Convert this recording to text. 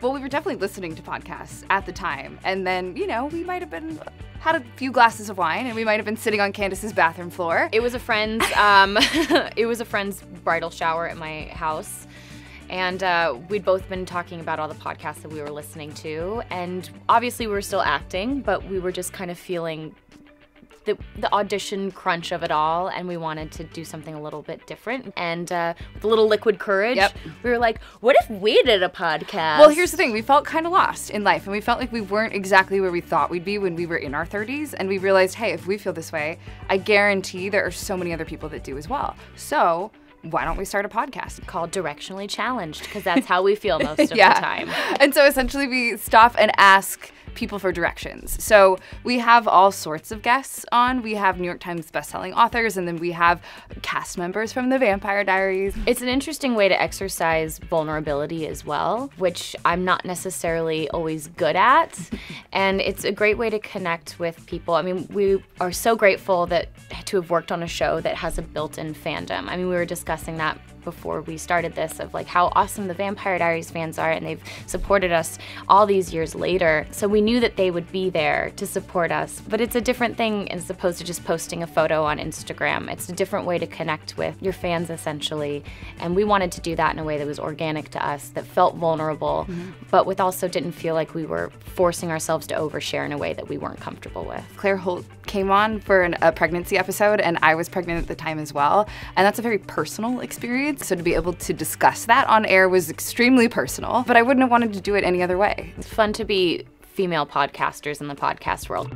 Well, we were definitely listening to podcasts at the time. And then, you know, we might have had a few glasses of wine and we might have been sitting on Candice's bathroom floor. It was a friend's, bridal shower at my house. And we'd both been talking about all the podcasts that we were listening to. And obviously we were still acting, but we were just kind of feeling the audition crunch of it all, and we wanted to do something a little bit different. And with a little liquid courage, we were like, what if we did a podcast? Well, here's the thing. We felt kind of lost in life, and we felt like we weren't exactly where we thought we'd be when we were in our 30s, and we realized, hey, if we feel this way, I guarantee there are so many other people that do as well. So why don't we start a podcast? Called Directionally Challenged, because that's how we feel most of the time. And so essentially we stop and ask people for directions. So we have all sorts of guests on. We have New York Times bestselling authors, and then we have cast members from the Vampire Diaries. It's an interesting way to exercise vulnerability as well, which I'm not necessarily always good at. And it's a great way to connect with people. I mean, we are so grateful to have worked on a show that has a built-in fandom. I mean, we were discussing that before we started this, of like how awesome the Vampire Diaries fans are, and they've supported us all these years later. So we knew that they would be there to support us. But it's a different thing as opposed to just posting a photo on Instagram. It's a different way to connect with your fans, essentially. And we wanted to do that in a way that was organic to us, that felt vulnerable, but with also didn't feel like we were forcing ourselves to overshare in a way that we weren't comfortable with. Claire Holt came on for a pregnancy episode, and I was pregnant at the time as well. And that's a very personal experience. So to be able to discuss that on air was extremely personal, but I wouldn't have wanted to do it any other way. It's fun to be female podcasters in the podcast world.